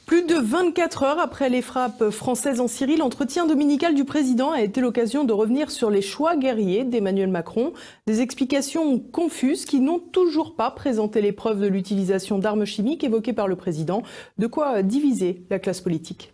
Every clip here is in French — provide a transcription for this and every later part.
Plus de 24 heures après les frappes françaises en Syrie, l'entretien dominical du président a été l'occasion de revenir sur les choix guerriers d'Emmanuel Macron. Des explications confuses qui n'ont toujours pas présenté les preuves de l'utilisation d'armes chimiques évoquées par le président. De quoi diviser la classe politique.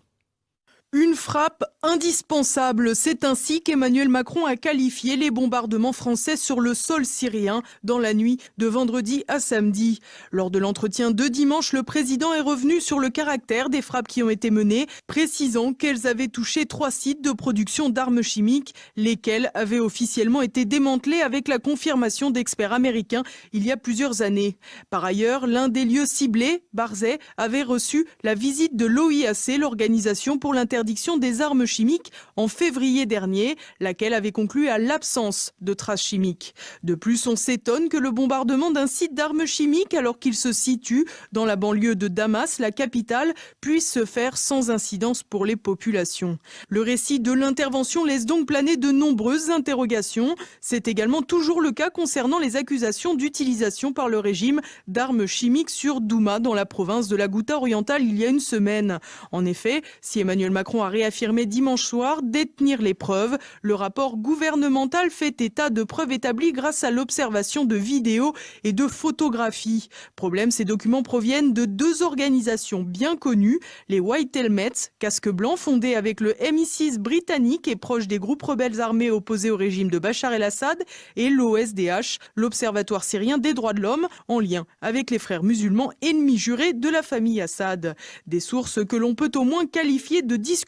Une frappe indispensable, c'est ainsi qu'Emmanuel Macron a qualifié les bombardements français sur le sol syrien dans la nuit de vendredi à samedi. Lors de l'entretien de dimanche, le président est revenu sur le caractère des frappes qui ont été menées, précisant qu'elles avaient touché 3 sites de production d'armes chimiques, lesquels avaient officiellement été démantelés avec la confirmation d'experts américains il y a plusieurs années. Par ailleurs, l'un des lieux ciblés, Barzeh, avait reçu la visite de l'OIAC, l'Organisation pour l'interdiction des armes chimiques, en février dernier, laquelle avait conclu à l'absence de traces chimiques. De plus, on s'étonne que le bombardement d'un site d'armes chimiques, alors qu'il se situe dans la banlieue de Damas, la capitale, puisse se faire sans incidence pour les populations. Le récit de l'intervention laisse donc planer de nombreuses interrogations. C'est également toujours le cas concernant les accusations d'utilisation par le régime d'armes chimiques sur Douma, dans la province de la Ghouta orientale, il y a une semaine. En effet, si Emmanuel Macron a réaffirmé dimanche soir détenir les preuves, le rapport gouvernemental fait état de preuves établies grâce à l'observation de vidéos et de photographies. Problème, ces documents proviennent de 2 organisations bien connues, les White Helmets, casques blancs fondés avec le MI6 britannique et proche des groupes rebelles armés opposés au régime de Bachar el-Assad, et l'OSDH, l'Observatoire syrien des droits de l'homme, en lien avec les frères musulmans ennemis jurés de la famille Assad. Des sources que l'on peut au moins qualifier de discutable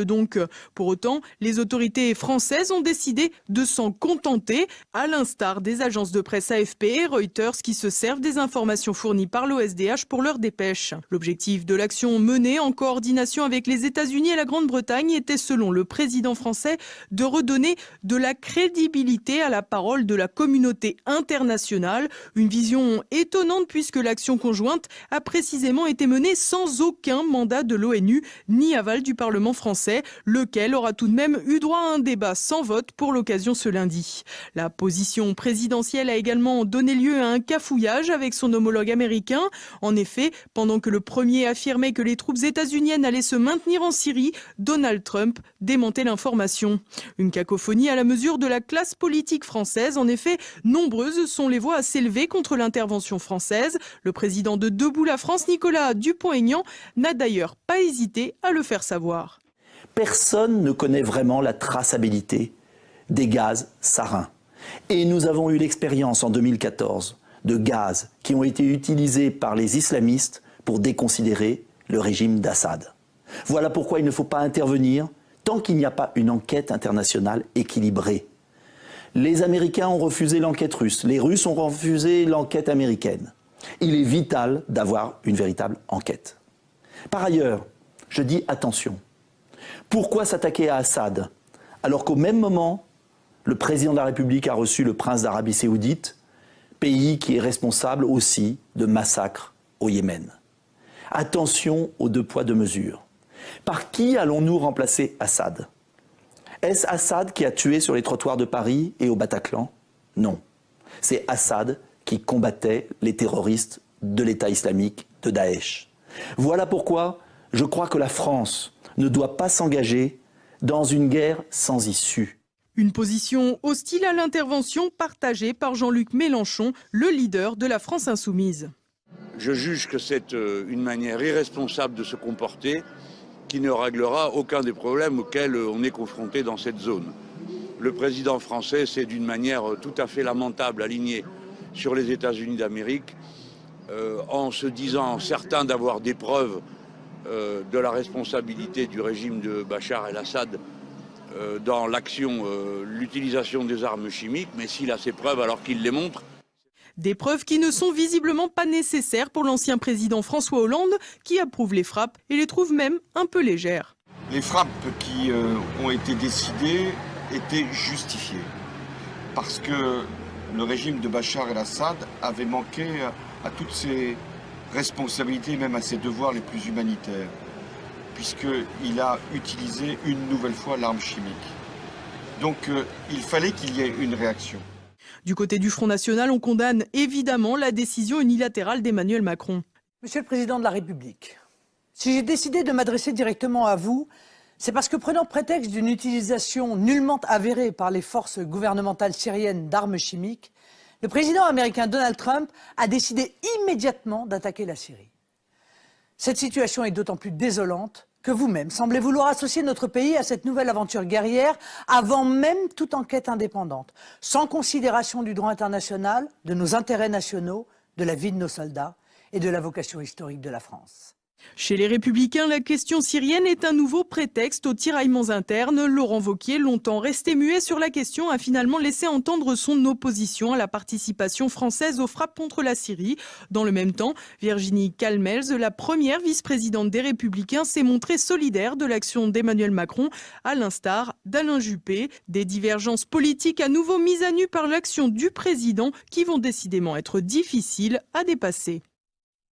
donc. Pour autant, les autorités françaises ont décidé de s'en contenter, à l'instar des agences de presse AFP et Reuters qui se servent des informations fournies par l'OSDH pour leurs dépêches. L'objectif de l'action menée en coordination avec les États-Unis et la Grande-Bretagne était, selon le président français, de redonner de la crédibilité à la parole de la communauté internationale. Une vision étonnante puisque l'action conjointe a précisément été menée sans aucun mandat de l'ONU ni aval du Parlement français, lequel aura tout de même eu droit à un débat sans vote pour l'occasion ce lundi. La position présidentielle a également donné lieu à un cafouillage avec son homologue américain. En effet, pendant que le premier affirmait que les troupes états-uniennes allaient se maintenir en Syrie, Donald Trump démentait l'information. Une cacophonie à la mesure de la classe politique française. En effet, nombreuses sont les voix à s'élever contre l'intervention française. Le président de Debout la France, Nicolas Dupont-Aignan, n'a d'ailleurs pas hésité à le faire savoir. Personne ne connaît vraiment la traçabilité des gaz sarins. Et nous avons eu l'expérience en 2014 de gaz qui ont été utilisés par les islamistes pour déconsidérer le régime d'Assad. Voilà pourquoi il ne faut pas intervenir tant qu'il n'y a pas une enquête internationale équilibrée. Les Américains ont refusé l'enquête russe, les Russes ont refusé l'enquête américaine. Il est vital d'avoir une véritable enquête. Par ailleurs, je dis attention. Pourquoi s'attaquer à Assad alors qu'au même moment, le président de la République a reçu le prince d'Arabie Saoudite, pays qui est responsable aussi de massacres au Yémen. Attention aux 2 poids 2 mesures. Par qui allons-nous remplacer Assad? Est-ce Assad qui a tué sur les trottoirs de Paris et au Bataclan? Non. C'est Assad qui combattait les terroristes de l'État islamique, de Daesh. Voilà pourquoi je crois que la France ne doit pas s'engager dans une guerre sans issue. Une position hostile à l'intervention partagée par Jean-Luc Mélenchon, le leader de la France insoumise. Je juge que c'est une manière irresponsable de se comporter qui ne réglera aucun des problèmes auxquels on est confronté dans cette zone. Le président français s'est d'une manière tout à fait lamentable aligné sur les États-Unis d'Amérique en se disant certain d'avoir des preuves de la responsabilité du régime de Bachar el-Assad dans l'action, l'utilisation des armes chimiques, mais s'il a ces preuves alors qu'il les montre. Des preuves qui ne sont visiblement pas nécessaires pour l'ancien président François Hollande, qui approuve les frappes et les trouve même un peu légères. Les frappes qui ont été décidées étaient justifiées, parce que le régime de Bachar el-Assad avait manqué à toutes ses responsabilités, même à ses devoirs les plus humanitaires, puisqu'il a utilisé une nouvelle fois l'arme chimique. Donc il fallait qu'il y ait une réaction. Du côté du Front National, on condamne évidemment la décision unilatérale d'Emmanuel Macron. Monsieur le Président de la République, Si j'ai décidé de m'adresser directement à vous, c'est parce que prenant prétexte d'une utilisation nullement avérée par les forces gouvernementales syriennes d'armes chimiques, le président américain Donald Trump a décidé immédiatement d'attaquer la Syrie. Cette situation est d'autant plus désolante que vous-même semblez vouloir associer notre pays à cette nouvelle aventure guerrière avant même toute enquête indépendante, sans considération du droit international, de nos intérêts nationaux, de la vie de nos soldats et de la vocation historique de la France. Chez les Républicains, la question syrienne est un nouveau prétexte aux tiraillements internes. Laurent Wauquiez, longtemps resté muet sur la question, a finalement laissé entendre son opposition à la participation française aux frappes contre la Syrie. Dans le même temps, Virginie Calmels, la première vice-présidente des Républicains, s'est montrée solidaire de l'action d'Emmanuel Macron, à l'instar d'Alain Juppé. Des divergences politiques à nouveau mises à nu par l'action du président qui vont décidément être difficiles à dépasser.